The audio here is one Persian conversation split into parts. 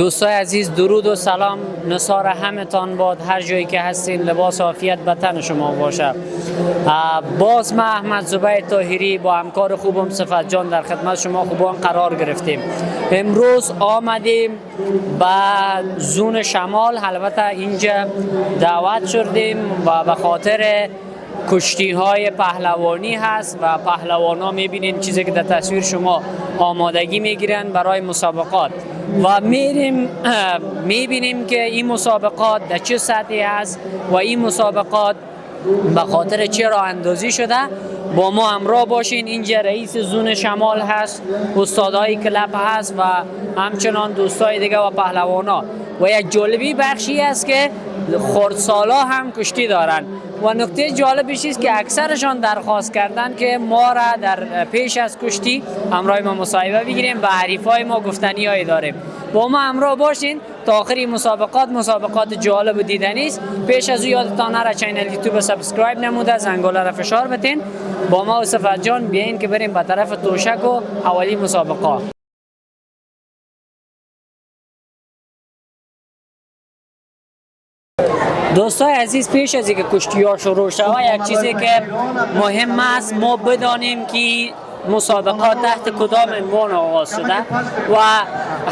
دوستای عزیز، درود و سلام. نثار همتان باد، هر جایی که هستین لباس عافیت به تن شما باشه. باز من احمد زبیر طاهری با همکار خوبم صفت جان در خدمت شما خوبان قرار گرفتیم. امروز آمدیم به زون شمال، البته اینجا دعوت شدیم و به خاطر کشتی های پهلوانی هست و پهلوان ها میبینین چیزی که در تصویر شما آمادگی میگیرن برای مسابقات و میبینیم که این مسابقات در چه سطحی هست و این مسابقات به خاطر چه راه اندازی شده. با ما همراه باشین. اینجا رئیس زون شمال هست، استادای کلب هست و همچنان دوستای دیگه و پهلوانا. و یک جالبی بخشی است که خردسالا هم کشتی دارن و نکته جالبش است که اکثرشان درخواست کردن که ما را در پیش از کشتی همراه ما مصاحبه بگیریم و حریفای ما گفتنیایی داریم. با ما همراه باشین تا آخری مسابقات جالب و دیدنی است. پیش از او یادتان نره چینل یوتیوب سابسکرایب نموده، زنگوله را فشار بتین. با ما و صفت جان بیاین که بریم به طرف توشک و اولی مسابقات. دوستای عزیز، پیش از اینکه کشتی ها شروع شود یک چیزی که مهم است ما بدانیم که مسابقات تحت کدام عنوان آغاز شده و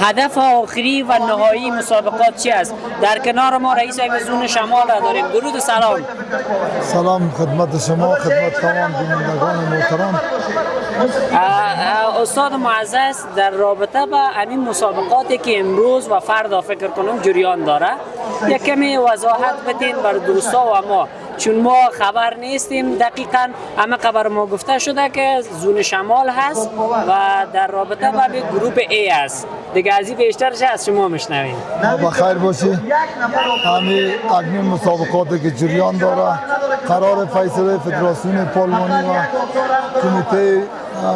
هدف آخری و نهایی مسابقات چی است. در کنار ما رئیس زون شمال را داریم. درود و سلام. سلام خدمت شما، خدمت تمام بینندگان محترم. استاد معزز، در رابطه با همین مسابقاتی که امروز و فردا فکر کنم جریان داره یک کمی وضاحت بدین بر دوستا و ما، چون ما خبر نیستیم دقیقاً. همه خبر ما گفته شده که زون شمال هست و در رابطه با گروپ A است. دیگه از این بیشترش از شما میشنویم. بخیر باشی. همین مسابقاتی که جریان داره قرار فیصله فدراسیون پالمانی و کمیته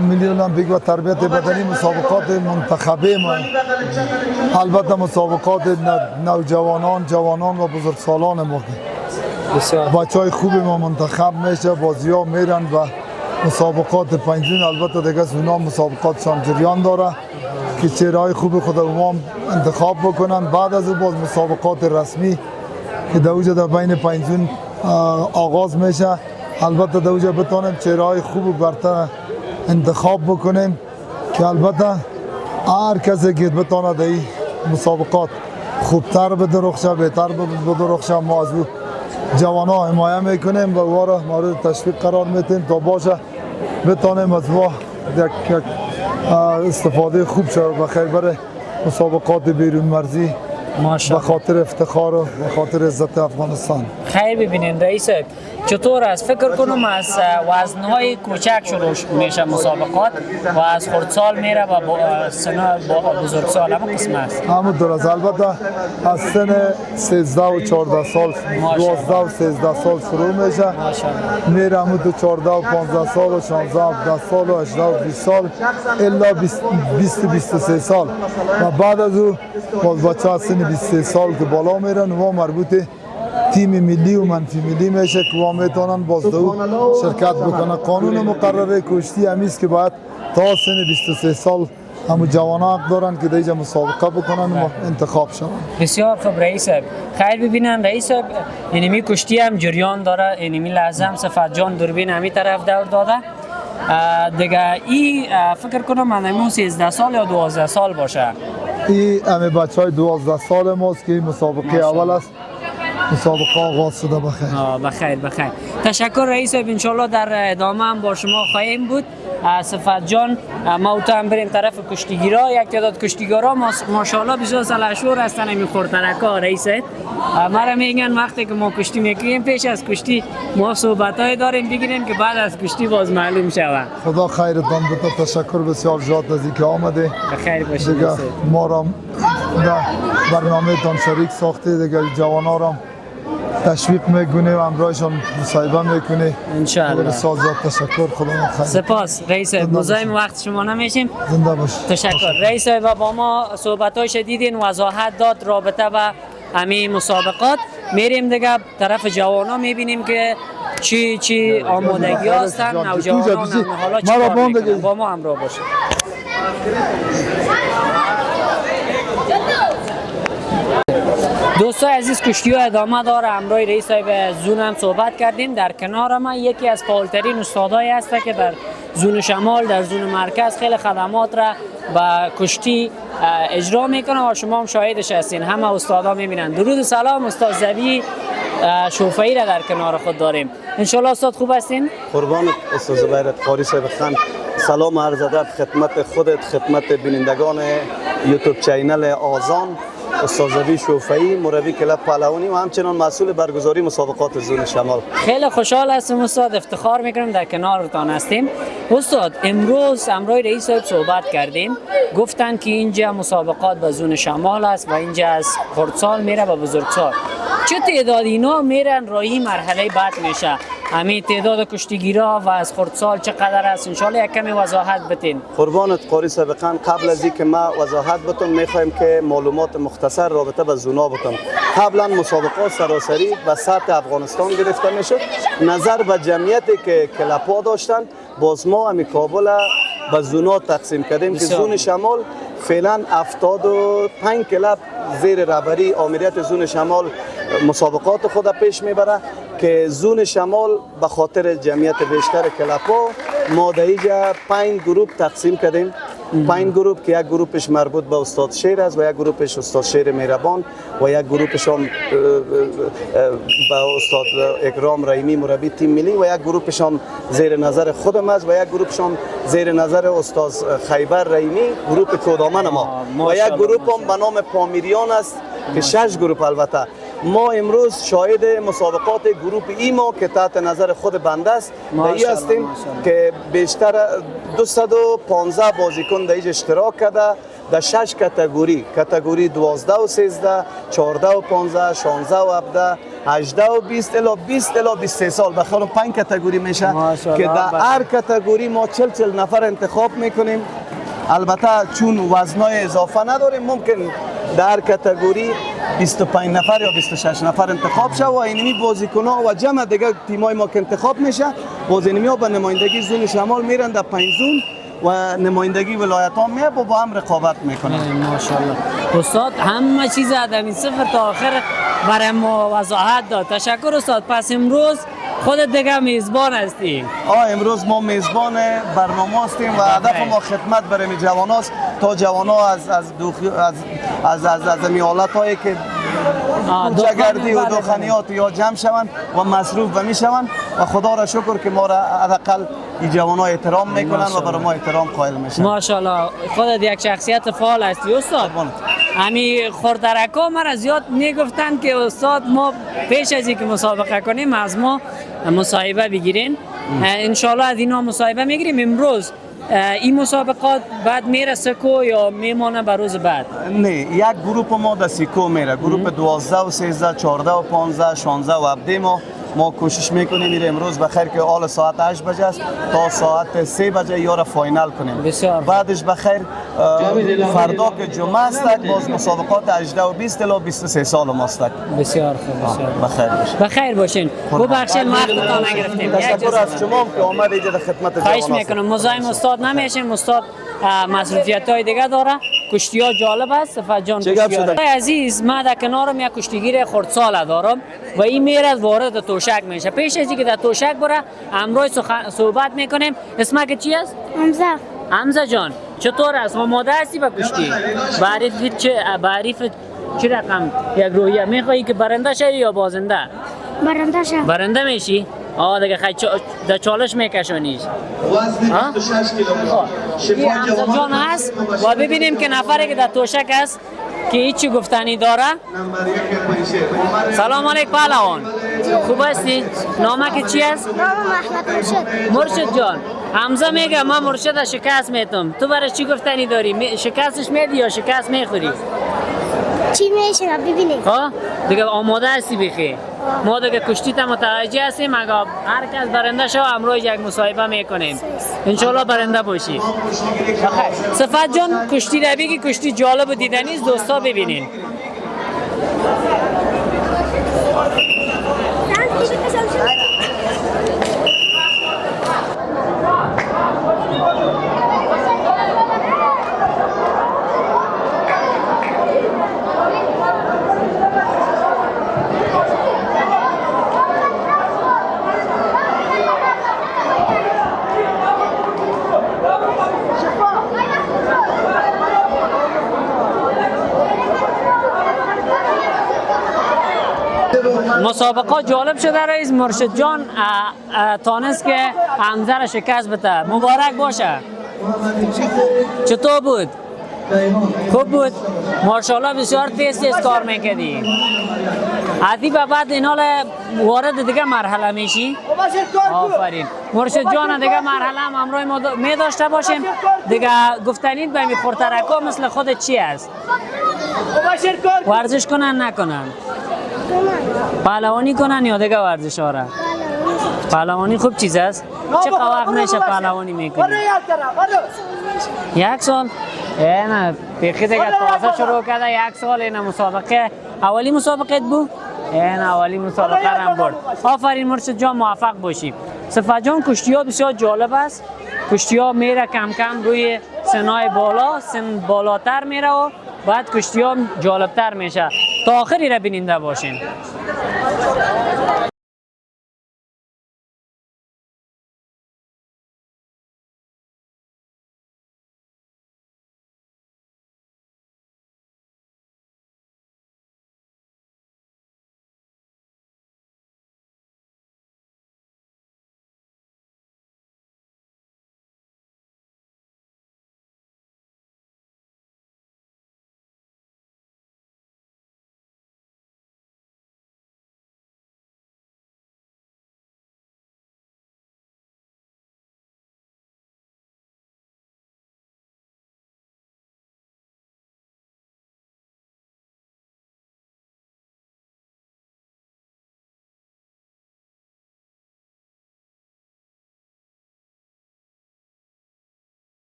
ملی المپیک و تربیت بدنی مسابقات منتخبه ما، البته مسابقات نوجوانان، جوانان و بزرگسالان ما، بچهای خوب ما منتخب میشه، بازی ها میرن و مسابقات پنجین. البته دیگه اونا مسابقاتشان جریان داره که چهرهای خوب خود ما انتخاب بکنن. بعد از باز مسابقات رسمی که دوجه در بین پنجین آغاز میشه، البته دوجه بتونیم چهرهای خوب برتر انتخاب بکنیم که البته هر کسی که بتونه در این مسابقات خوبتر بدرخشه، بهتر بدرخشه، ما از او جوانا حمایه میکنیم و او را مورد تشویق قرار میتیم تا باشه بتونیم از او یک استفاده خوب شد و خیر بره مسابقات بیرون مرزی به خاطر افتخار و به خاطر عزت افغانستان. خیر ببینید رئیس، چطور است؟ فکر کنم از وزنهای کوچک شروع میشه مسابقات و از خردسال میره و سن بزرگسال هم قسم است. همونطور است. البته از سن 13 و 14 سال، 12 و 13 سال شروع میشه، میره همون تو 14 و 15 سال و 16 و 17 سال و 18 و 20 سال الا 20 و 23 سال و بعد از او باز بچه از سن 23 سال که بالا میرن و مربوط تیم ملی و منفی ملی میشه که و میتونن باز دو شرکت بکنن. قانون مقرره کشتی همیست که باید تا سن 23 سال همون جوانا حق دارن که دیگه مسابقه بکنن و انتخاب شون. بسیار خوب رئیس. خیر ببینن رئیس، اینمی کشتی هم جریان داره. اینمی لازم صفت جان دوربین همی طرف دور داده دیگه. این فکر کنم من 13 سال یا 12 سال باشه. این همه بچه های 12 سال ماست که این مسابقه اول است. مسابقه آغاز شده. بخیر. تشکر رئیس. انشالله در ادامه هم با شما خواهیم بود. صفت جان، ما هم بریم طرف کشتیگیرا. یک تعداد کشتیگیرا ماشاءالله بسیار سلحشور هستن. همین خورترکا رئیس مرا میگن وقتی که ما کشتی میکنیم پیش از کشتی ما صحبتای داریم بگیریم که بعد از کشتی باز معلوم شود. خدا خیرتان بده. تشکر بسیار زیاد از اینکه آمده. بخیر باشید. دیگه ما را در برنامه تان شریک ساخته، دیگه جوانا را تشویق میکنه و همراهشان مصاحبه میکنه. انشاءالله. بسیار زیاد تشکر. خدا خیر. سپاس رئیس. مزاحم وقت شما نمیشیم. زنده باش. تشکر رئیس. و با ما صحبت‌های شدیدین وضاحت داد رابطه با همین مسابقات. میریم دیگه طرف جوانا میبینیم که چی آمادگی هستن. نوجوانان حالا چی کار میکنن. با ما همراه باشید. دوستای عزیز کشتی ها ادامه داره. همراه رئیس صاحب زون هم صحبت کردیم. در کنار ما یکی از فعالترین استادایی هست که در زون شمال در زون مرکز خیلی خدمات را با کشتی اجرا میکنه و شما هم شاهدش هستین. همه استادا میبینن. درود و سلام. استاد زبی شوفایی را در کنار خود داریم. انشالله استاد خوب هستین؟ قربان استاد زبیرت قاری صاحب خان. سلام عرض ادب خدمت خودت، خدمت بینندگان یوتیوب چینل آذان. استاد زبی شوفایی مربی کلب پهلوانی و همچنان مسئول برگزاری مسابقات زون شمال. خیلی خوشحال هستم استاد، افتخار میکنم در کنارتان هستیم. استاد امروز همراه رئیس صاحب صحبت کردیم، گفتن که اینجا مسابقات به زون شمال است و اینجا از خردسال میره به بزرگسال. چه تعداد اینا میرن راهی مرحله بعد میشه؟ همین تعداد کشتیگیرا و از خردسال چقدر است؟ انشالله یک کمی وضاحت بتین. قربانت قاری صاحب خان. قبل از اینکه ما وضاحت بتم میخوایم که معلومات مختصر رابطه به زونا بتم. قبلا مسابقات سراسری به سطح افغانستان گرفته میشد. نظر به جمعیتی که کلپا داشتن باز ما همی کابل به زونا تقسیم کردیم که زون شمال فعلا 75 کلب زیر رهبری آمریت زون شمال مسابقات خود پیش میبره که زون شمال به خاطر جمعیت بیشتر کلپا ما در اینجا 5 گروه تقسیم کردیم. 5 گروه که یک گروهش مربوط به استاد شیر است و یک گروهش استاد شیر مهربان و یک گروهش هم به استاد اکرام رحیمی مربی تیم ملی و یک گروهش هم زیر نظر خودم است و یک گروهش هم زیر نظر استاد خیبر رحیمی گروه کودامن ما و یک گروه هم به نام پامیریان است که 6 گروه. البته ما امروز شاهد مسابقات گروه ایما که تحت نظر خود بنده است دایی هستیم که بیشتر 215 بازیکن در اینجا اشتراک کرده در 6 کاتگوری 12 و 13 14 و 15 16 و 17 18 و 20 الی 20 الی 23 سال بخاطر 5 کاتگوری میشه که در هر کاتگوری ما 40 نفر انتخاب میکنیم. البته چون وزنای اضافه نداریم ممکن در کاتگوری 25 نفر یا 26 نفر انتخاب شد و اینمی بازیکن‌ها و جمع دیگه تیمای ما که انتخاب میشه باز اینمی‌ها به نمایندگی زون شمال میرن در 5 زون و نمایندگی ولایت ها میه با هم رقابت میکنن. ماشاءالله استاد همه چیز از صفر تا آخر برای ما وضاحت داد. تشکر استاد. پس امروز خودت دیگه میزبان هستی. امروز ما میزبان برنامه هستیم و هدف ما خدمت برای جوان هاست تا جوان ها از میالت هایی که کوچه‌گردی و دخانیات یا جمع شوند و مصروف و میشوند و خدا را شکر که ما را حداقل این جوان ها احترام میکنن و برای ما احترام قائل میشن. ماشاءالله خودت یک شخصیت فعال هستی استاد. همی خردرکا مرا زیاد میگفتن که استاد ما پیش از اینکه مسابقه کنیم از ما مصاحبه بگیرین. انشالله از اینا مصاحبه میگیریم. امروز این مسابقات بعد میره سکو یا میمانه به روز بعد؟ نه، یک گروه ما در سکو میره. گروه 12 و 13 14 و 15 16 و 17 ما کوشش میکنیم میره امروز بخیر که حال ساعت 8 بجه است تا ساعت 3 بجه یا را فاینال کنیم. بسیار بعدش بخیر فردا که جمعه است باز مسابقات 18 و 20 الی 23 سال ماست. بسیار خوب. بسیار بخیر باشین. بخیر باشین. ببخشید وقتتون نگرفتیم. تشکر از شما که آمد اینجا در خدمت جوانان. خواهش میکنم مزاحم استاد نمیشین. استاد مصروفیت های دیگه داره. کشتی ها جالب است. صفت جان کشتی عزیز ما در کنارم یک کشتیگیر خردسال دارم و این میره وارد توشک میشه. پیش از اینکه در توشک بره همراه صحبت میکنیم. اسمت چی است؟ حمزه جان چطور است؟ آماده هستی به کشتی؟ بعریف چه رقم یک رویه میخوایی که برنده شوی یا بازنده؟ برنده شم. برنده میشی؟ دیگه خیلی در چالش میکشونیش. این حمزه جان هست و ببینیم که نفری که در توشک است که هیچی گفتنی داره. سلام علیک پهلوان. خوب هستی؟ نامه چی است؟ نام محمد مرشد جان. حمزه میگه من مرشد شکست میتم. تو برای چی گفتنی داری؟ شکستش میدی یا شکست میخوری؟ چی میشه ببینیم. دیگه آماده هستی بخی. ما دیگه کشتی تا متوجه هستیم. اگه هر کس برنده شو امروز یک مصاحبه میکنیم. انشالله برنده باشی. صفت جان کشتی را بگی. کشتی جالب و دیدنی است. دوستا ببینین. مسابقه جالب شده رئیس. مرشد جان تانست که حمزه را شکست بده. مبارک باشه. چطور بود؟ خوب بود؟ ماشاءالله بسیار تیز کار میکردی. عادی به بعد این حال وارد دیگه مرحله میشی؟ آفرین. مرشد جان دیگه مرحله هم همراه ما می داشته باشیم. دیگه گفتنید به می خورترکا مثل خودت چی است؟ ورزش کنن نکنن؟ پهلوانی کنن یا دیگه ورزش ها را؟ پهلوانی خوب چیز است؟ چه وقت میشه پهلوانی میکنی؟ 1 سال؟ نه پیخی دیگه تازه شروع کرده 1 سال. این مسابقه اولی مسابقه بود؟ این اولی مسابقه هم برد. آفرین مرشد جان، موفق باشی. صفت جان کشتی ها بسیار جالب است. کشتی ها میره کم کم روی سنای بالا، سن بالاتر میره و بعد کشتی ها جالبتر میشه. تا آخری را بیننده باشین.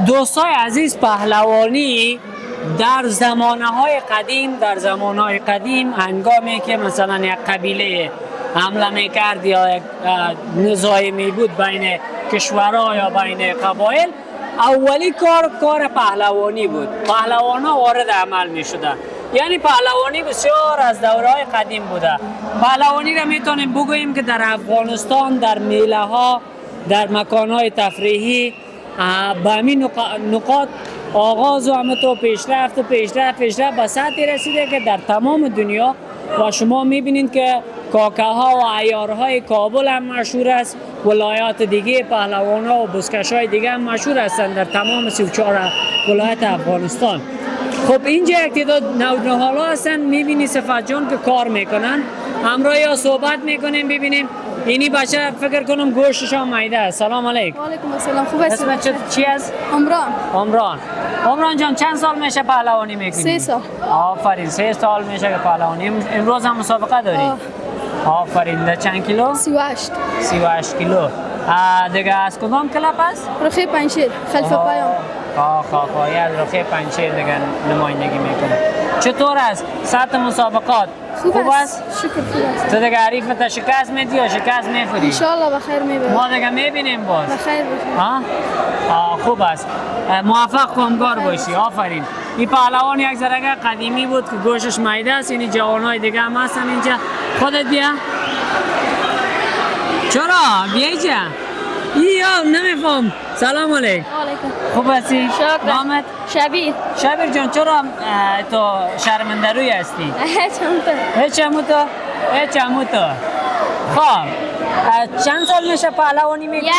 دوستای عزیز، پهلوانی در زمانهای قدیم هنگامی که مثلا یک قبیله حمله میکرد یا یک نزاعی می بود بین کشورها یا بین قبایل، اولی کار پهلوانی بود. پهلوانا وارد عمل می شده. یعنی پهلوانی بسیار از دورهای قدیم بوده. پهلوانی را میتونیم بگوییم که در افغانستان در میله ها، در مکان های تفریحی به همین نقاط آغاز و همینطور پیشرفت به سطحی رسیده که در تمام دنیا و شما میبینید که کاکه ها و عیارهای کابل هم مشهور است. ولایات دیگه پهلوان ها و بزکش های دیگه هم مشهور هستند در تمام 34 ولایت افغانستان. خب اینجا یک تعداد نوجوان‌ها هستن، میبینی صفت جان که کار میکنن. همراه یا صحبت میکنیم ببینیم. اینی بچه فکر کنم گوشتش هم مایده است. سلام علیکم. و علیکم السلام. خوب هستی؟ اسمت چی است؟ عمران جان چند سال میشه پهلوانی میکنی؟ 3 سال. آفرین، 3 سال میشه که پهلوانی. امروز هم مسابقه داری؟ آفرین. در چند کیلو؟ 38. 38 کیلو. دیگه از کدام کلاب است؟ رخی پنجشیر خلف پیام. یاد رخی پنجشیر دیگه نمایندگی میکنه. چطور است سطح مسابقات؟ خوب است. شکر خوب است. تو دیگه حریفت شکست میدی یا شکست میخوری؟ ان شاء الله بخیر میبرم. ما دیگه میبینیم باز. بخیر بخیر. خوب است. موفق کامگار باشی. آفرین. این پهلوان یک ذره قدیمی بود که گوشش میده است. این جوانای دیگه هم هستن اینجا. خودت بیا. چرا؟ بیا اینجا. نمیفهم. سلام علیکم. خوب هستی؟ شکر. نامت؟ شبیر جان چرا تو شرمنده روی هستی؟ هیچ هموتو. خب چند سال میشه پهلوانی میکنی؟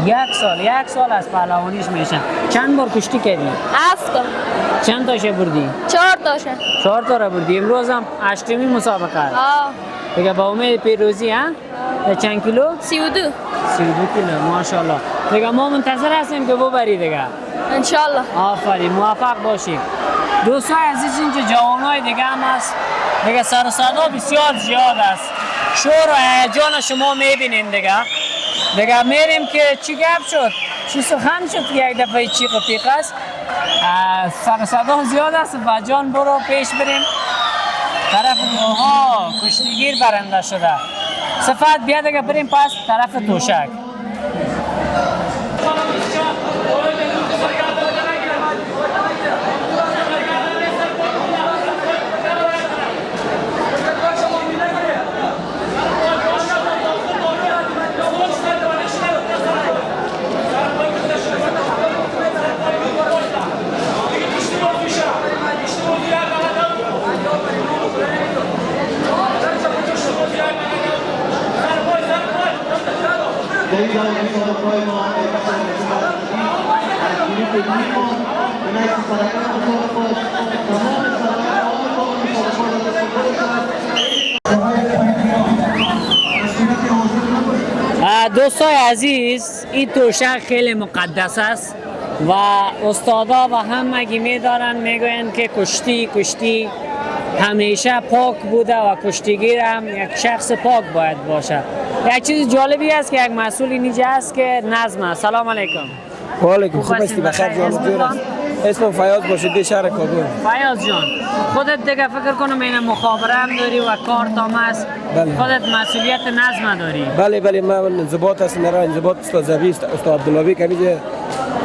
1 سال از پهلوانیش میشه. چند بار کشتی کردی؟ 7 تا. چند تاشه بردی؟ 4 تاشه. 4 تا را بردی. امروز هم 8مین مسابقه است. دیگه با امید پیروزی ها؟ چند کیلو؟ 32 کیلو. ماشاءالله. دیگه ما منتظر هستیم که ببری دیگه. انشالله. آفرین، موفق باشید. دوستان عزیز، اینجا جوانای دیگه هم هست. دیگه سر و صدا بسیار زیاد است. شور و هیجان شما میبینین دیگه. دیگه میریم که چی گپ شد؟ چی سخن شد که یک دفعه چیق و پیق است؟ سر و صدا زیاد است. و جان برو پیش بریم. طرف دوها کشتیگیر برنده شده. صفت بیا دیگه بریم پس طرف توشک. دوستای عزیز، این توشک خیلی مقدس است و استادا و همگی میدارن میگوین که کشتی همیشه پاک بوده و کشتیگیر هم یک شخص پاک باید باشه. یک چیز جالبی است که یک مسئول اینجا است که نظم است. سلام علیکم. و علیکم، خوب هستی؟ بخیر جان. اسمم فیاض باشده، شهر کابل. فیاض جان، خودت دیگه فکر کنم این مخابره هم داری و کارت هم هست. بله. خودت مسئولیت نظم داری. بله من انضباط هستم. مرا انضباط استاد زبی استاد عبداللهی که میگه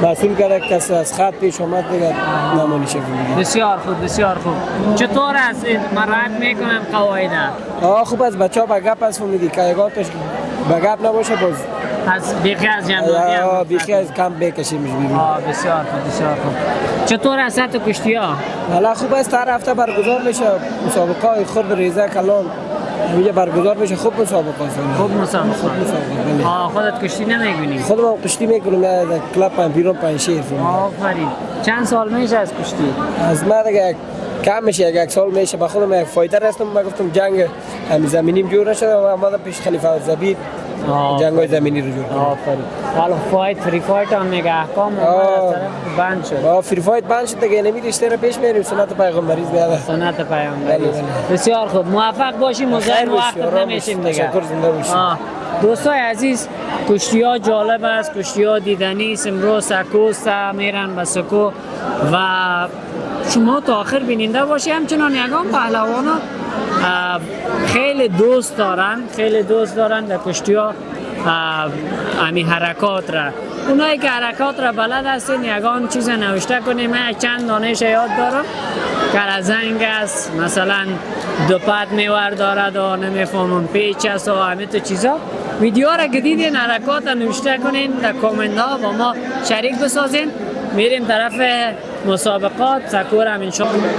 مسئول کرده کسی از خط پیش اومد دیگه نمانی شکل میگه. بسیار خوب، بسیار خوب. چطور است مراعات میکنن قواعد؟ خوب است. بچه‌ها به گپ است میگی که یگاتش به گپ نباشه باز از بیخی از جمعیت بیخی از کم بکشیمش بیرون. بسیار خوب، بسیار خوب. چطور است کشتی ها؟ حالا خوب است. هر هفته برگزار میشه مسابقه های خرد ریزه کلان میگه برگزار میشه. خوب مسابقه است. خوب مسابقه. بله. خودت کشتی نمیگونی؟ خودم کشتی میکنم. از کلاب پیرون پنشیر. آفرین. چند سال میشه از کشتی؟ از ما دیگه کم میشه، یک سال میشه. با خودم یک فایتر هستم. من گفتم جنگ همین زمینیم جور نشده و آمدم پیش خلیفه زبید جنگ‌های زمینی رو جور کنم. آفرین. حالا فری فایت هم میگه احکام بند شد. فری فایت بند شد دیگه. نمی رشته رو پیش میریم. سنت پیغمبری زیاده. سنت پیغمبری. بسیار خوب. موفق باشیم. مزاحم وقت نمیشیم دیگه. تشکر، زنده باشید. دوستای عزیز، کشتی ها جالب است. کشتی ها دیدنی است. امروز سکوست میرن به سکو و شما تا آخر بیننده باشی. همچنان یگان پهلوانا خیلی دوست دارن در کشتی ها امی حرکات را. اونایی که حرکات را بلد هستین یگان چیز نوشته کنیم. من چند دانش یاد دارم. کرزنگ است، مثلا دوپت میور دارد و نمیفهمم پیچ است و همه تو چیزا. ویدیو را که دیدین حرکات را نوشته کنین در کامنت ها با ما شریک بسازین. میریم طرف مسابقات. سکور هم انشاءالله.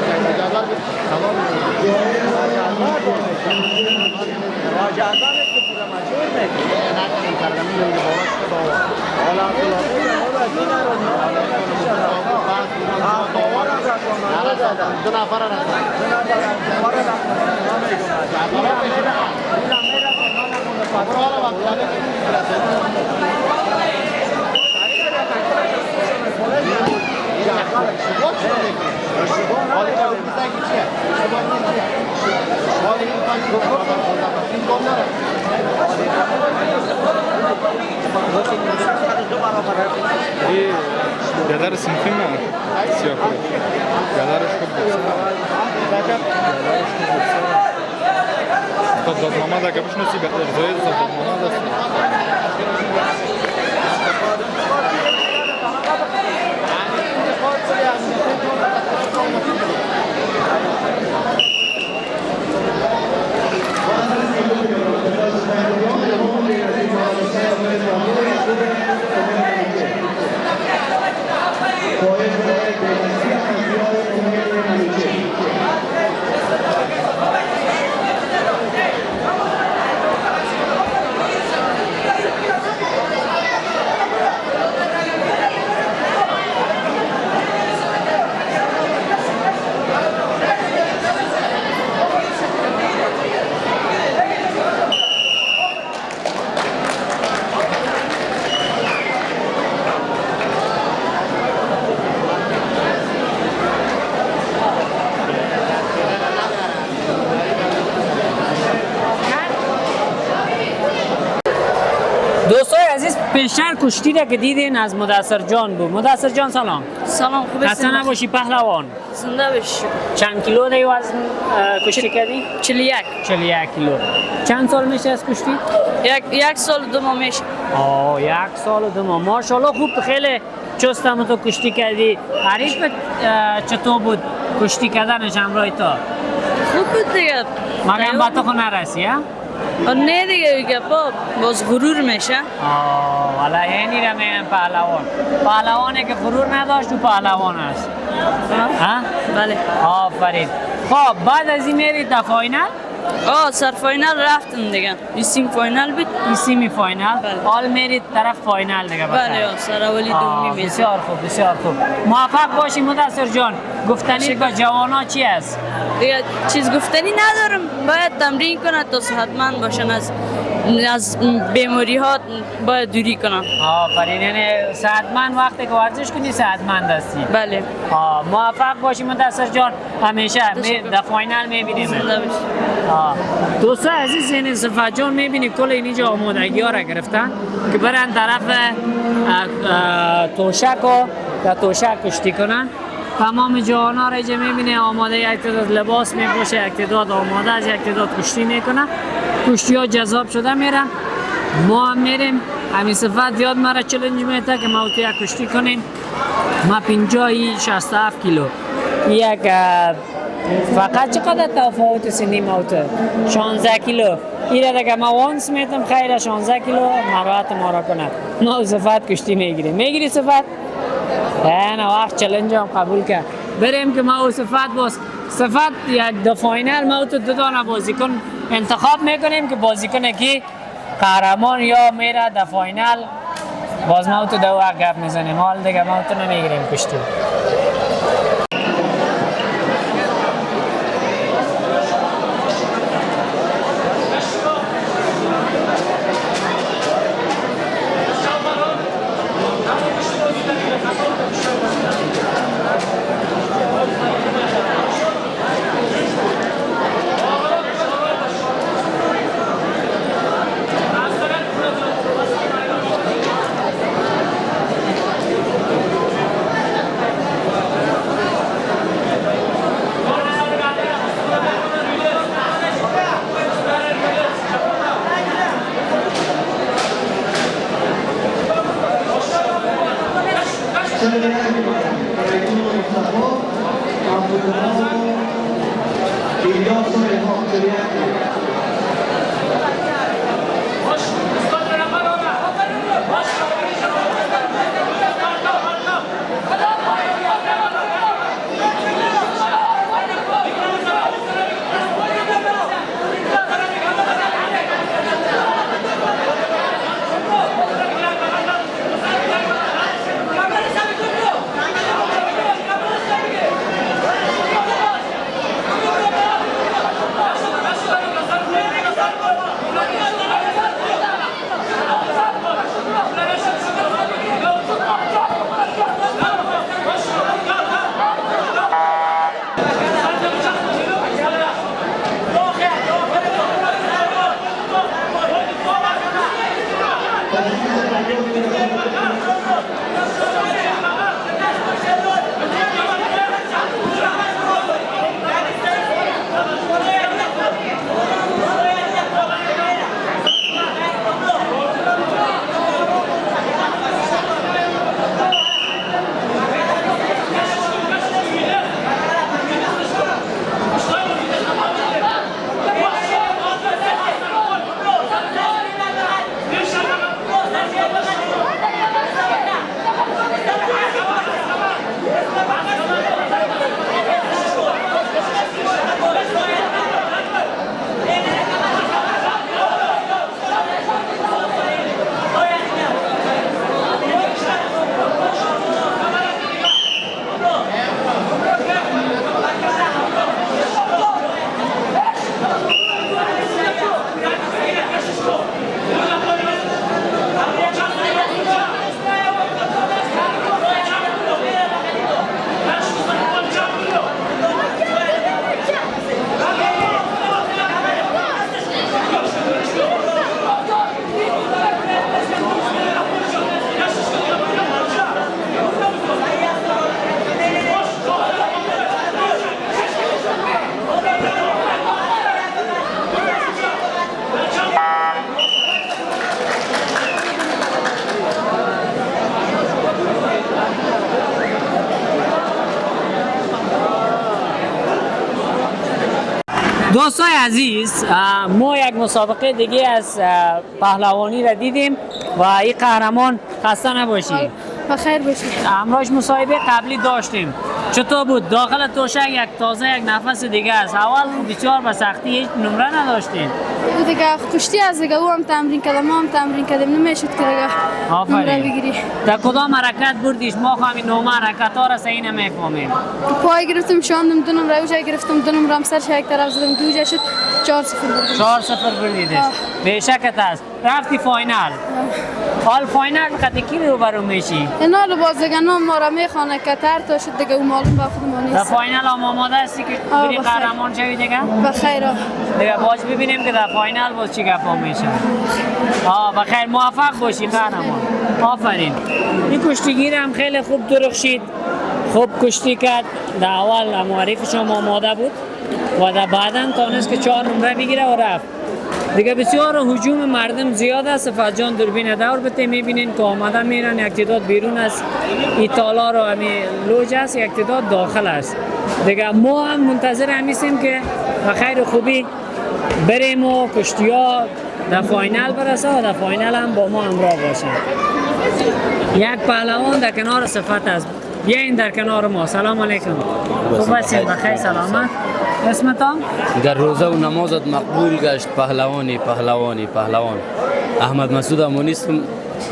Gadar sinfi mi? Siyah. Gadar çok güzel. Dadmama da kapış nasıl bekler? Zayıf dadmama da. بیشتر کشتی را که دیدین از مدثر جان بود. مدثر جان سلام. سلام خوب خسته نباشی پهلوان. زنده باشی. چند کیلو دی وزن کشتی کردی؟ 41 41 کیلو. چند سال میشه از کشتی؟ یک سال و 2 ماه میشه. 1 سال و 2 ماه. ماشاءالله خوب خیلی چستم تو کشتی کردی. عریف چطور بود کشتی کردنش همراه تو؟ خوب بود دیگه. مگه با تو خود نرسی ها؟ نه دیگه گپا باز غرور میشه. والا اینی را میگن پهلوان. پهلوانی که غرور نداشت و پهلوان است. ها؟ بله. آفرین. خب بعد از این میرید در فاینال؟ سر فاینال رفتم دیگه. این سیم فاینال بود. این سیمی فاینال؟ بله. حال میرید طرف فاینال دیگه. بله سر اولی دومی میشه. بسیار خوب بسیار خوب. موفق باشی مدثر جان. گفتنی با جوانا چی است؟ دیگه چیز گفتنی ندارم. باید تمرین کنه تا صحتمند باشن، از بیماری ها باید دوری کنن. آفرین. یعنی صحتمند وقتی که ورزش کنی صحتمند هستی. بله. موفق باشی مدثر جان. همیشه در فاینال میبینیم. زنده باشی. دوستان عزیز این صفت جان میبینی کل اینجا آمادگی ها را گرفتن که برن طرف توشک و در توشک کشتی کنن. تمام جوان ها را اینجا میبینی آماده، یک تعداد لباس میپوشه، یک تعداد آماده از یک تعداد کشتی میکنن. کشتی ها جذاب شده میرن. ما هم میریم. همین صفت یاد مرا چلنج میده که ما یک کشتی کنیم. ما 67 کیلو. یک فقط چقدر تفاوت سنی موته؟ 16 کیلو. ایره دیگه ما وانس میتم خیلی 16 کیلو مراحت ما را کنه. ما صفت کشتی میگیریم. میگیری صفت؟ نه وقت چلنج هم قبول کرد. بریم که ما صفت باز صفت یک دو فاینال ما تو 2 دانه بازیکن انتخاب میکنیم که بازیکن کی قهرمان یا میره در فاینال. باز ما تو 2 وقت گپ میزنیم. حال دیگه ما تو نمیگیریم کشتی. دوستای عزیز، ما یک مسابقه دیگه از پهلوانی را دیدیم و این قهرمان خسته نباشی. بخیر باشید. امروز مصاحبه قبلی داشتیم. چطور بود؟ داخل توشک یک نفس دیگه است. اول بسیار به سختی هیچ نمره نداشتیم. دیگه کشتی از دیگه او هم تمرین کردم، ما هم تمرین کردیم، نمیشد که دیگه نمره بگیری. در کدام حرکت بردیش؟ ما همین نومه حرکت ها را صحیح نمیفهمیم. پای گرفتم، شاندم، دو نمره اوجه گرفتم، دو نمره هم سرش یک طرف زدم، دو اوجه شد 4-0 بردیم. 4-0 بردیدش. بیشکت است. رفتی فاینال. حال فاینال بخاطر کی روبرو میشی؟ اینا رو بازیکنان ما را میخوانه که تا شد دیگه او معلوم به خود ما در نیست. فاینال هم آماده هستی که بری قهرمان شوی دیگه؟ بخیر. دیگه باز ببینیم که در فاینال باز چی گپا میشه. بخیر، موفق باشی قهرمان. آفرین. این کشتیگیر هم خیلی خوب درخشید. خوب کشتی کرد. در اول معرف شما آماده بود و در بعدا تونست که 4 نمره بگیره و رفت. دیگه بسیار هجوم مردم زیاد است. صفت جان دوربین دور بته میبینین که آمده میرن، یک تعداد بیرون است، این تالا رو همی لوج است، یک تعداد داخل است. دیگه ما هم منتظر هستیم که به خیر خوبی بریم و کشتی ها در فاینال برسه و در فاینال هم با ما همراه باشه. یک پهلوان در کنار صفت است. بیاین در کنار ما. سلام علیکم. خوب هستید؟ بخیر سلامت. اسمتان؟ در روزه و نمازت مقبول گشت پهلوانی احمد مسعود امونیستم،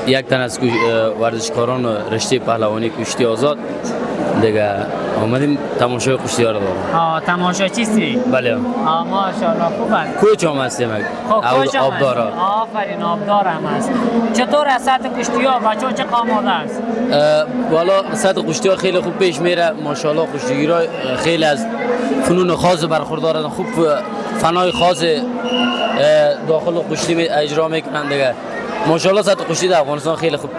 یک تن از ورزشکاران رشته پهلوانی کشتی آزاد. دیگه آمدیم تماشای کشتی ها رو دارم. تماشا چیستی؟ بله. ماشاءالله خوب است. کوچ هم هستیم. آبدار. آفرین، آبدار هم هست. چطور از سطح کشتی ها بچه ها چه آماده است؟ والا سطح کشتی ها خیلی خوب پیش میره ماشاءالله. کشتیگیرها خیلی از فنون خاص برخوردارن، خوب فنای خاص داخل کشتی اجرا میکنن دیگه. ماشاءالله سطح کشتی در افغانستان خیلی خوب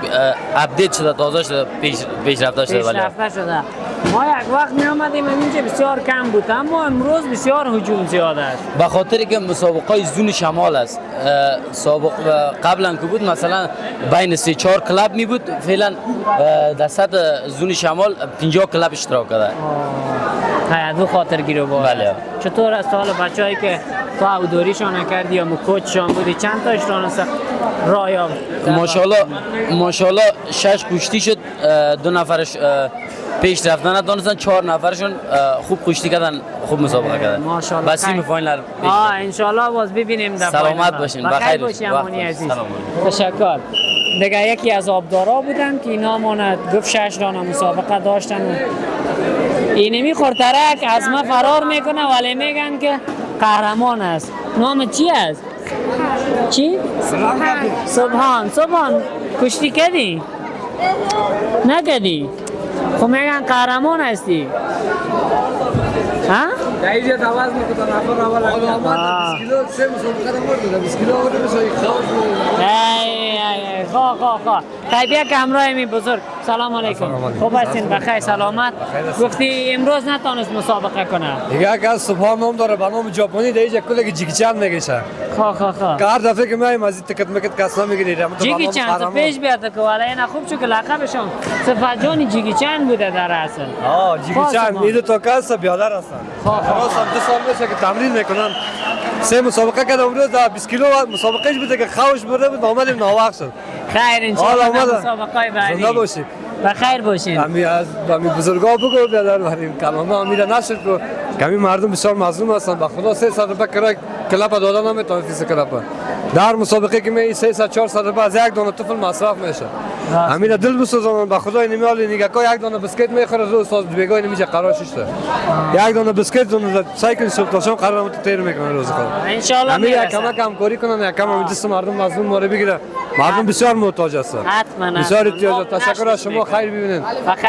اپدیت شده، تازه شده، پیشرفته شده. ما یک وقت می آمدیم اینجا بسیار کم بود، اما امروز بسیار هجوم زیاد است. به خاطر که مسابقه زون شمال است. قبلا که بود مثلا بین 3-4 کلاب می بود، فعلا در سطح زون شمال 50 کلاب اشتراک کرده. دو خاطر گیرو بود. بله. چطور است حال بچه‌ای که تو اودوریشان نکردی یا کوچشان بودی، چند تاشون است راه یافت؟ ماشاءالله 6 کشتی شد، 2 نفرش پیش رفتن ندانستن، 4 نفرشون خوب کشتی کردن، خوب مسابقه کردن. ماشاءالله. بس این فاینال. ان شاء الله باز ببینیم در سلامت باشین. بخیر باشین امونی عزیز. تشکر. دیگه یکی از آبدارا بودن که اینا ماند گفت 6 دانه مسابقه داشتن. اینمی خورترک از ما فرار میکنه ولی میگن که قهرمان است. نام چی است؟ چی؟ سبحان. کشتی کردی؟ نکردی؟ خب میگن قهرمان هستی. ها؟ در اینجا تواز میکنم نفر اول آمد 20 کیلو 3 مسابقه رو مرد 20 کیلو آورده میشه خواه طیبیه که همراه می بزرگ. سلام علیکم. خوب هستین؟ بخیر سلامت. گفتی امروز نتونست مسابقه کنه. دیگه که سبحان نام داره به نام ژاپنی در اینجا کلی جیکی چان میگیشه. خواه که هر دفعه که میایم از تیکت میکت کس نمیگیریم. جیکی چان پیش بیاد که ولی اینا خوب چون که لقبشون صفت جانی جیکی چان بوده در اصل. جیکی چان این دو تا کس بیادر هستن. راست هم 2 سال میشه که تمرین میکنن. 3 مسابقه کردم امروز 20 کیلو مسابقهش بوده که خوش برده بود اومدیم ناوقت شد. خیر ان شاء الله مسابقه بعدی. زنده باشید. بخیر باشین. همین از همین بزرگا بگو بیادر بریم کلمه امیده نشد که کمی مردم بسیار مظلوم هستن. به خدا 300 روپیه کرای کلاب دادن نمیتونه فیس کلاب. در مسابقه که می 300-400 روپیه از یک دانه طفل مصرف میشه. همین دل بسوزن به خدا نمیال نگاه یک دانه بسکیت میخوره روز ساز بیگاه نمیشه قرار شده. یک دانه بسکیت دونه سایکل صبح تا شام قرار تیر میکنه روز خود. ان شاء الله همین کم کاری کنن کم همین دست مردم مظلوم ماره بگیره. مردم بسیار محتاج هستن. حتما. بسیار احتیاج. تشکر از شما. خیر ببینید.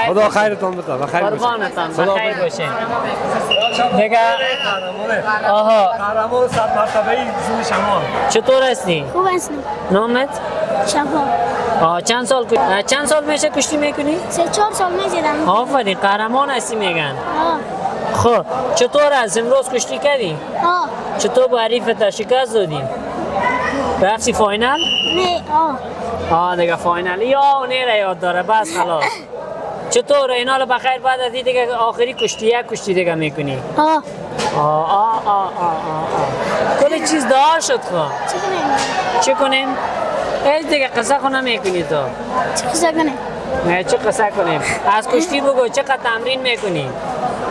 خدا خیرتون بده. بخیر باشید. قربانتان. بخیر باشین. دیگه قهرمان 100 مرتبه‌ای زون شمال. چطور هستی؟ خوب هستم. نامت؟ شفا. چند سال میشه کشتی میکنی؟ 3-4 سال میزدم. آفرین، قهرمان هستی میگن. خب چطور از امروز کشتی کردی؟ چطور با حریفت شکست دادی؟ رفتی فاینال؟ نه. دیگه فاینال یا نیره یاد داره بس خلاص. چطور اینا رو بخیر بعد از این دیگه آخری کشتی یک کشتی دیگه میکنی؟ آه کل چیز دار شد خوا چی کنیم؟ چه کنیم؟ هیچ دیگه قصه خو نمیکنی تو چی قصه کنیم؟ نه چه قصه کنیم؟ از کشتی بگو چقدر تمرین میکنی؟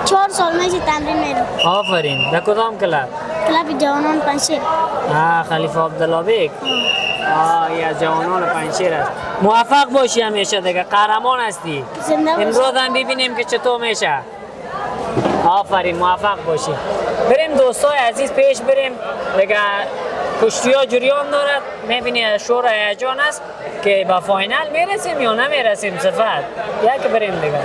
4 سال میشه تمرین میرم. آفرین در کدام کلاب؟ کلاب جوانان پنشیر. خلیفه عبدالله بیگ یا جوانان پنشیر است. موفق باشی همیشه دیگه قهرمان هستی. زنده باشی. امروز هم ببینیم که چطور میشه. آفرین موفق باشی. بریم دوستای عزیز پیش بریم دیگه کشتی ها جریان دارد میبینی شور هیجان است که با فاینال میرسیم یا نمیرسیم صفت یک بریم دیگه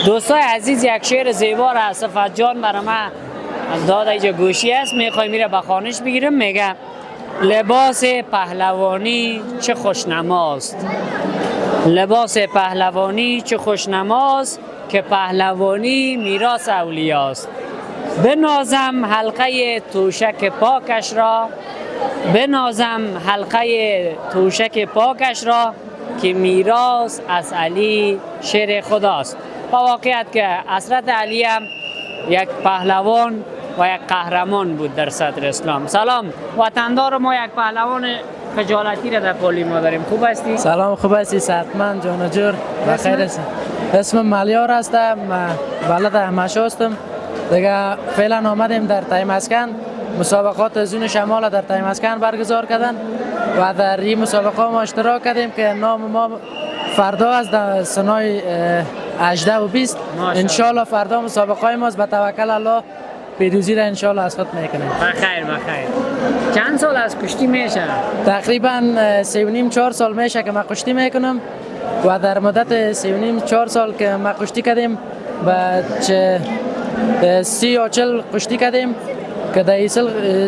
دوستای عزیز، یک شعر زیبا را صفت جان برای من داد اینجا گوشی است، میخوای میره به خانش بگیرم. میگه لباس پهلوانی چه خوشنماست، لباس پهلوانی چه خوشنماست، که پهلوانی میراث اولیاست. بنازم حلقه توشک پاکش را، بنازم حلقه توشک پاکش را، که میراث از علی شعر خداست. با واقعیت که حضرت علی هم یک پهلوان و یک قهرمان بود در صدر اسلام. سلام وطندار، ما یک پهلوان خجالتی را در پلی ما داریم. خوب هستی؟ سلام، خوب هستی؟ صحتمند جانجور بخیر هستی؟ اسمم ملیار هستم، ولد احمدشاه هستم. دیگه فعلا آمدیم در تایمسکن، مسابقات زون شمال در تایمسکن برگزار کردن و در این مسابقه ما اشتراک کردیم که نام ما فردا از سنای 18 و 20 انشالله فردا مسابقه ماست. به توکل الله پیروزی را انشالله از خود میکنیم. بخیر بخیر. چند سال از کشتی میشه؟ تقریبا 3.5-4 سال میشه که ما کشتی میکنم و در مدت 3.5-4 سال که ما کشتی کردیم و 30 یا 40 کشتی کردیم که در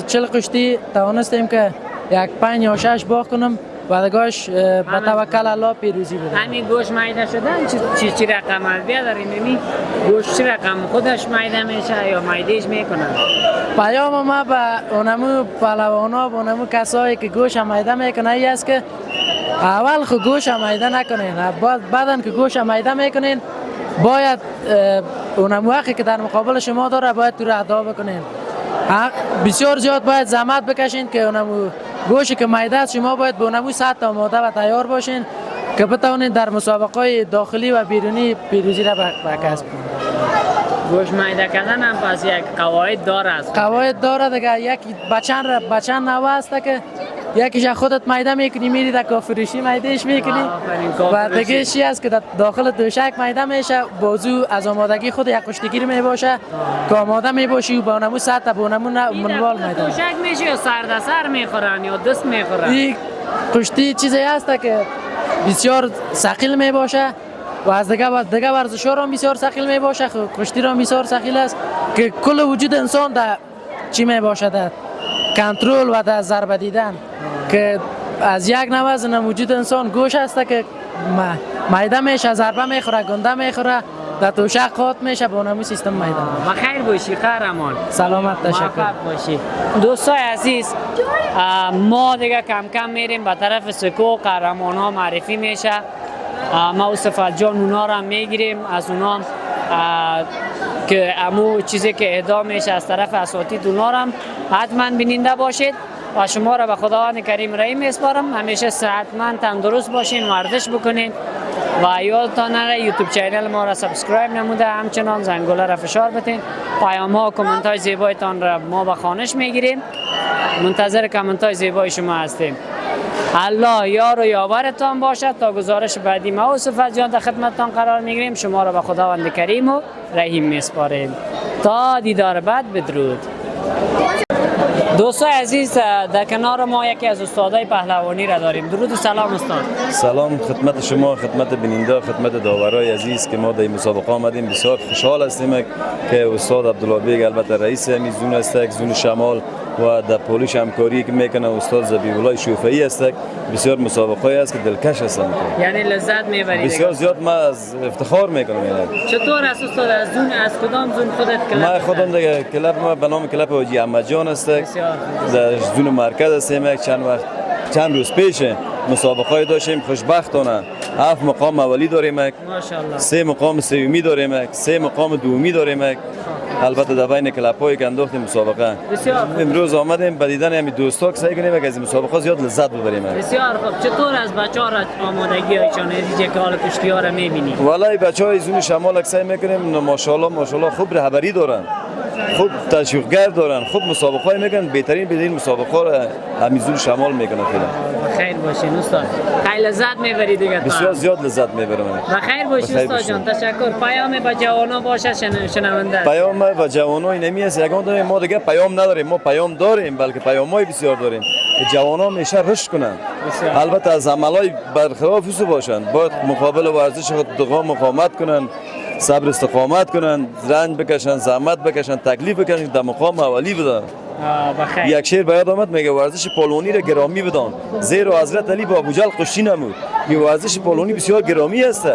40 کشتی توانستیم که یک 5 یا 6 باخت کنم و دگاش به توکل الله پیروزی بدم. همین گوش مایده شدن چی رقم از بیا داریم؟ یعنی گوش چی رقم خودش مایده میشه یا مایدهش میکنن؟ پیام ما به اونمو پهلوانا و اونمو کسایی که گوش مایده میکنه ای است که اول خود گوش مایده نکنین، بعدن که گوش مایده میکنین باید اونمو حقی که در مقابل شما داره باید تو را ادا بکنین. بسیار زیاد باید زحمت بکشین که اونمو گوشی که مایده است شما باید به اونمو سطح آماده و تیار باشین که بتوانید در مسابقات داخلی و بیرونی پیروزی را به کسب کنید. گوش مایده کردن هم پس یک قواعد داره است. قواعد داره دیگه. یک بچن نوه است که یکیش خودت مایده میکنی میری در کافروشی مایدهش میکنی و دیگه چی است که داخل دوشک مایده میشه. بازو از آمادگی خود یک کشتیگیر میباشه که آماده میباشی و با اونمو سطح با اونمو منوال مایده دوشک میشه یا سر میخورن یا دست میخورن؟ این کشتی چیزی هست که بسیار ثقیل میباشه و از دیگه ورزش‌ها هم بسیار ثقیل میباشه. کشتی را بسیار ثقیل است که کل وجود انسان در چی میباشه، در کنترل و در ضربه دیدن که از یک نوع وجود انسان گوش است که مایده میشه، ضربه میخوره، گنده میخوره، در توشک قاط میشه، با اونمو سیستم مایده. بخیر باشی قهرمان. سلامت، تشکر. موفق باشی. دوستای عزیز، ما دیگه کم کم میریم به طرف سکو. قهرمان ها معرفی میشه. ما و صفت جان اونا را میگیریم از اونا که امو چیزی که اهدا میشه از طرف اساتید اونا را حتما بیننده باشید و شما را به خداوند کریم رحیم میسپارم. همیشه صحتمند تندرست باشین، ورزش بکنین و یادتان نره یوتیوب چینل ما را سابسکرایب نموده، همچنان زنگوله را فشار بدین. پیام ها و کامنت های زیبایتان را ما به خوانش میگیریم. منتظر کامنت های زیبای شما هستیم. الله یار و یاورتان باشد. تا گزارش بعدی ما و صفت جان در خدمتتان قرار میگیریم. شما را به خداوند کریم و رحیم میسپاریم. تا دیدار بعد، بدرود. دوستای عزیز، در کنار ما یکی از استادای پهلوانی را داریم. درود و سلام استاد. سلام خدمت شما، خدمت بیننده، خدمت داورای عزیز که ما در این مسابقه آمدیم. بسیار خوشحال هستیم که استاد عبدالله بیگ البته رئیس همین زون است، زون شمال و در پولیش همکاری که میکنه استاد زبیح الله شوفی است. بسیار مسابقه است که دلکش است. یعنی لذت میبرید؟ بسیار زیاد ما از افتخار میکنم. یعنی چطور است استاد؟ از کدام زون خودت کلاب؟ ما خودم دیگه کلاب ما به نام کلاب حاجی احمد جان است. در زون مرکز هستیم. چند روز پیش مسابقه داشتیم. خوشبختانه 7 مقام اولی داریم، ماشاءالله 3 مقام سومی داریم، 3 مقام دومی داریم. البته در بین کلاب‌هایی که انداختیم مسابقه. امروز آمدیم به دیدن همین دوستا که سعی کنیم که از مسابقه زیاد لذت ببریم. بسیار خوب. چطور از بچه‌ها آمادگی هایشان نتیجه که حال کشتی‌ها را می‌بینی؟ والله بچه‌های زون شمال که سعی می‌کنیم ماشاءالله خوب رهبری دارن، خوب تشویقگر دارن، خوب مسابقه میکنن. بهترین مسابقه را همیزون شمال میکنه. خیر باشین استاد. خیلی لذت میبرید دیگه. بسیار زیاد لذت میبرم. خیر باشین استاد جان. تشکر. پیام به جوانا باشه شنونده. پیام به جوانای نمی است. یگان داریم ما دیگه پیام نداریم. ما پیام داریم، بلکه پیامای بسیار داریم جوانان میشه رشد کنند. البته از عملای برخلاف او باشند، باید مقابل ورزش خود دوام مقاومت کنند، صبر استقامت کنند، رنج بکشند، زحمت بکشند، تکلیف بکشند، در مقام اولی بدن. بخیر. یک شعر به یاد آمد، میگه ورزش پالونی را گرامی بدان، زیرا حضرت علی با ابوجهل قشتی نمود. این ورزش پالونی بسیار گرامی است،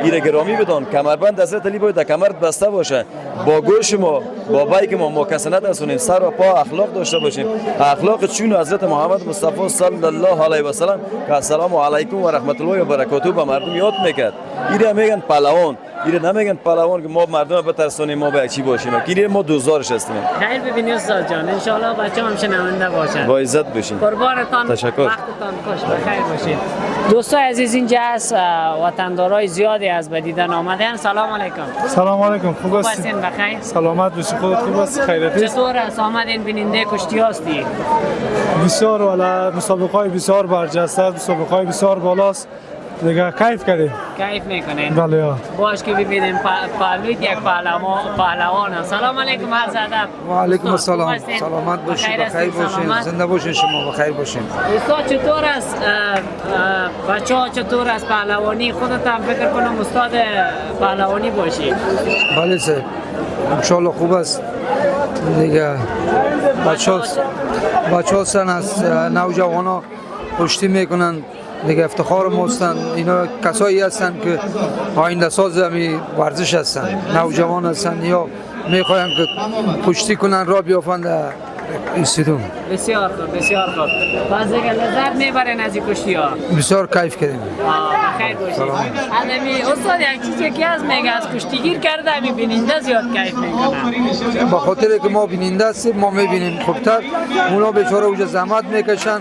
این را گرامی بدان. کمربند حضرت علی باید در کمرت بسته باشه. با گوش ما، با بیک ما کسنت نسونیم، سر و پا اخلاق داشته باشیم. اخلاق چون حضرت محمد مصطفی صلی الله علیه و سلم که السلام علیکم و رحمت الله و برکاته به مردم یاد میکرد. این میگن پهلوان، این نمیگن پهلوان که ما مردم بترسونیم، ما به چی باشیم. این ما دوزارش هستیم. خیر ببینید استاد جان، ان شاء الله بچه‌ها هم شنونده باشن. با عزت باشین. قربانتان. تشکر. وقتتان خوش، بخیر باشید. دوستان عزیز، اینجا هست وطندارای زیادی از به دیدن آمدن. سلام علیکم. سلام علیکم. خوب هستین؟ بخیر. سلامت باشی. خودت خوب هستی؟ خیرت؟ چطور است؟ آمدین بیننده کشتی هستی؟ بسیار والا مسابقات بسیار برجسته است، مسابقات بسیار بالاست. دیگه کیف کردیم. کیف میکنین؟ بله. باش که ببینیم پهلویت یک پهلوان است. سلام علیکم، عرض ادب. و علیکم السلام. سلامت باشید، بخیر باشین، زنده باشین، شما بخیر باشین. استاد چطور است؟ بچه‌ها چطور است پهلوانی؟ خودت هم فکر کنم استاد پهلوانی باشی. بله سر. ان شاء الله خوب است. دیگه بچه‌ها سن از نوجوانا کشتی میکنن. دیگه افتخار ما هستند. اینا کسایی هستند که آینده ساز همی ورزش هستند، نوجوان هستند یا میخواین که کشتی کنن را بیافند در استیدیوم. بسیار خوب، بسیار خوب. باز دیگه لذت میبرین از این کشتی ها؟ بسیار کیف کردیم. بخیر باشید. المی استاد یک چیزی که از میگه از کشتیگیر کرده همی بیننده زیاد کیف میکنن. با خاطر که ما بیننده هستیم، ما میبینیم خوبتر. اونا بیچاره اوجا زحمت میکشن،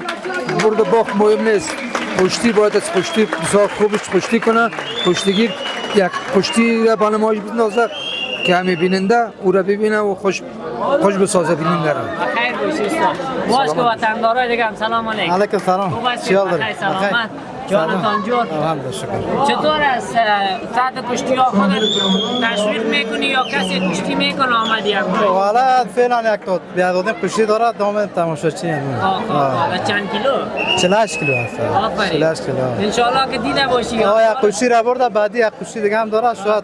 برد باخت مهم نیست. کشتی باید از کشتی بسیار خوبش کشتی کنه. کشتیگیر یک کشتی را بانمایش بندازه که همه بیننده او را ببینه و خوش بسازه بیننده را. بخیر باشید استاد. باش که وطندارای دیگه هم سلام علیکم. علیکم سلام. چی حال داری؟ سلامت. جانتان جور. الحمدلله شکر. چطور است ساعت کشتی ها خودت تشویق میکنی یا کسی کشتی میکنه آمدی هم؟ والا فعلا یک تا بیادادیم کشتی دارد دام تماشاچی هم. چند کیلو؟ 48 کیلو هست. 48 کیلو. انشالله که دیده باشی. یک کشتی را برده، بعدی یک کشتی دیگه هم داره، شاید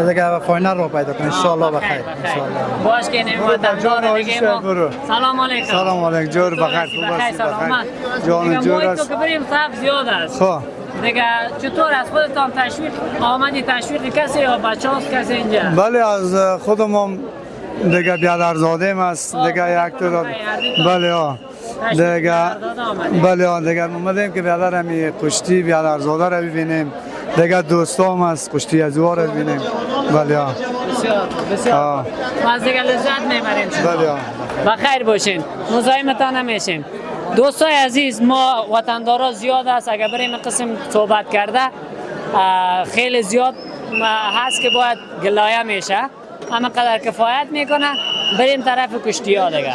دیگه فاینال رو پیدا کنه. ان شاء الله بخیر. ان شاء الله. باش که نمی‌دونم دیگه ما. سلام علیکم. سلام علیکم. جور بخیر. خوب هستی؟ سلامت. جان جور است. که بریم صف زیاد است. خب. دیگه چطور از خودتان تشویق آمدی تشویق کسی یا بچه‌هاست کسی اینجا؟ بله از خودم دیگه بیادرزاده است. دیگه یک تا بله ها. دیگه بله دیگه اومدیم که بیادر همی کشتی بیادرزاده رو ببینیم. دیگه دوستام از کشتی ازوار رو ببینیم. بله ها. بسیار از دیگه لذت میبریم. بله ها. بخیر باشین. مزاحمتان نمیشیم. دوستای عزیز، ما وطندارا زیاد است. اگر بریم قسم صحبت کرده خیلی زیاد هست که باید گلایه میشه، اما قدر کفایت میکنه. بریم طرف کشتی ها دیگه.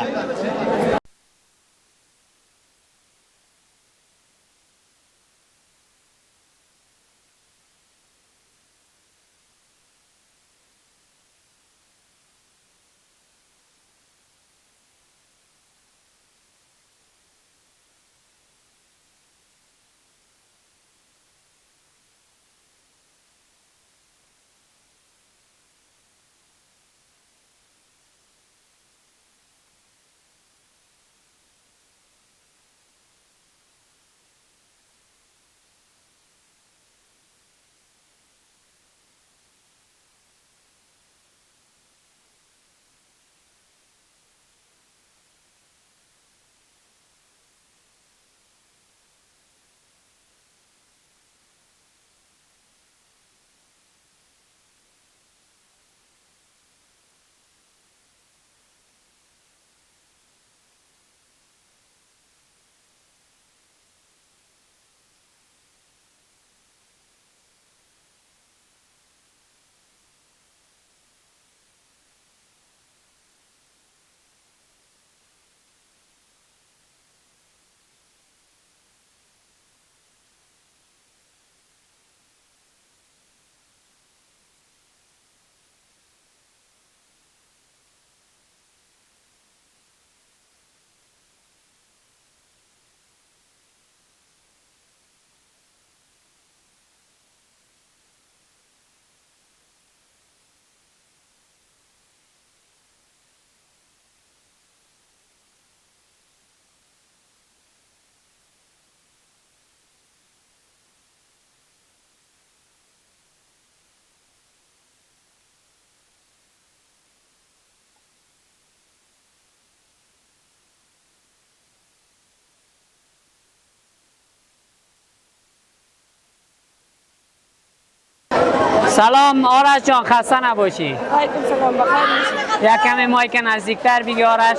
سلام آرش جان، خسته نباشی. علیکم سلام، بخیر. یک کمی مایک نزدیکتر بگی آرش.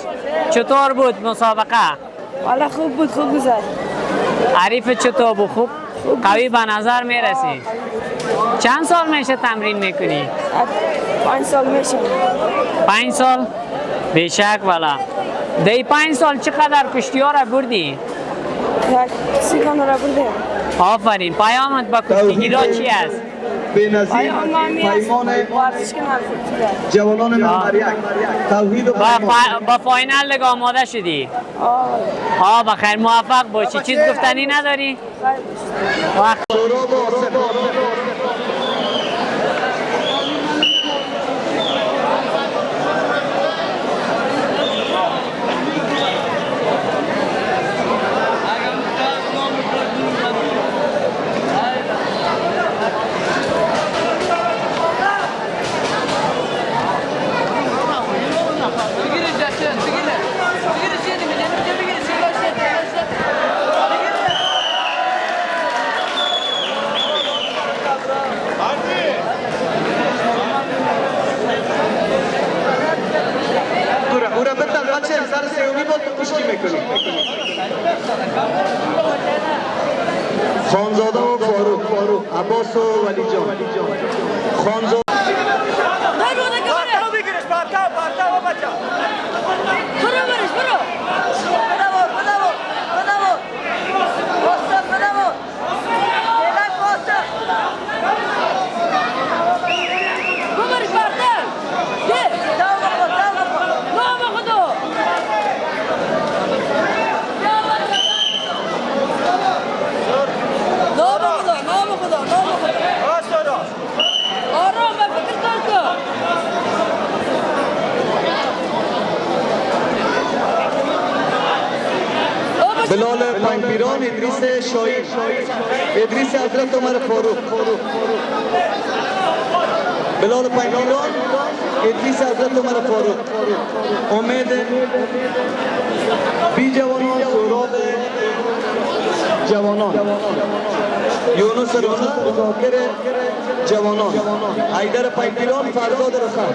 چطور بود مسابقه؟ والا خوب بود، خوب گذشت. حریف چطور بود؟ خوب؟ قوی به نظر میرسی. چند سال میشه تمرین میکنی؟ 5 سال میشه. 5 سال؟ بیشک والا. دی 5 سال چقدر کشتی ها را بردی؟ یک 30 را برده. آفرین. پیامت با کشتیگیرا چی است؟ پیمان ورزش کنم. جوانان نمبر 1 توحید و با فاینال دیگه آماده شدی؟ بخیر، موفق باشی. چیز گفتنی نداری؟ وقت خانزاده و فاروق عباس و ولی جان خانزاده بلال پنگپیران ادریس شاهین ادریس حضرت عمر فاروق بلال پنگپیران ادریس حضرت عمر فاروق امید بی جوانان سهراب جوانان یونس رضا ذاکر جوانان حیدر پنگپیران فرزاد رسان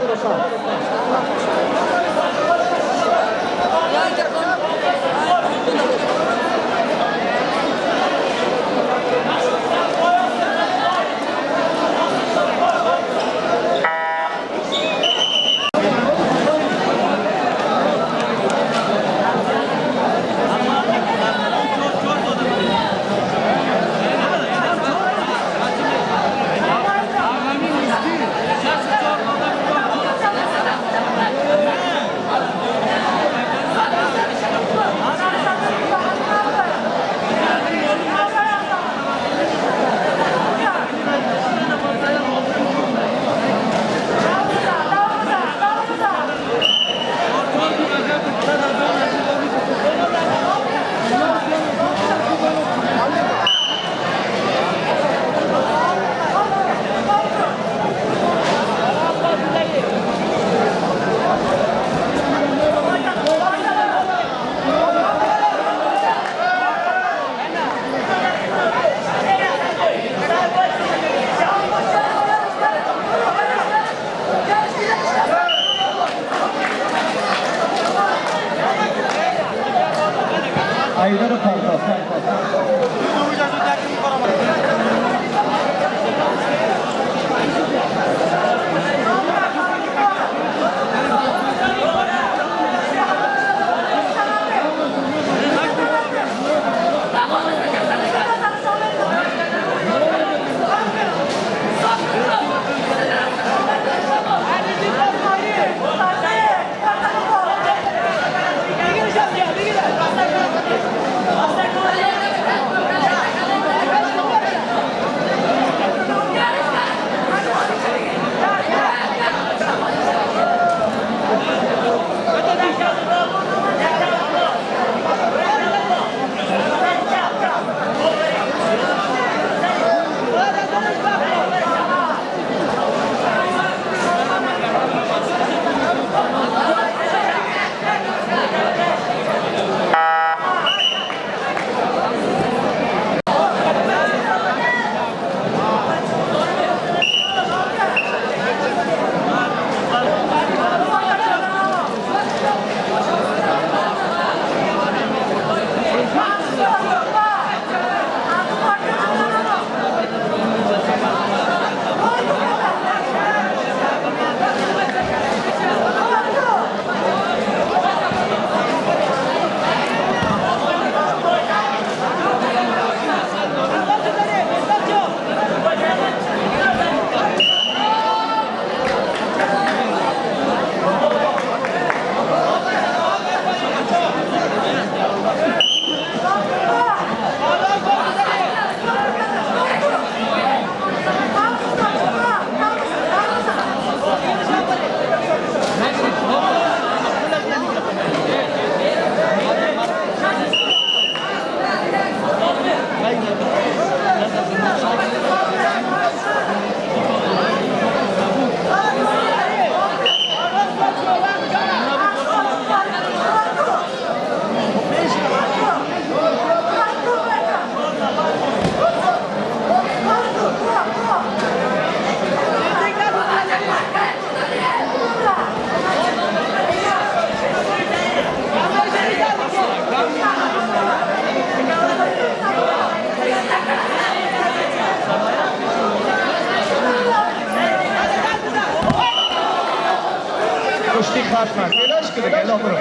کشتی ختم است علاج کرده الا برو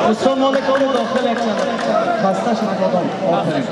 دوستان مالکان داخل یک خسته شما آفرین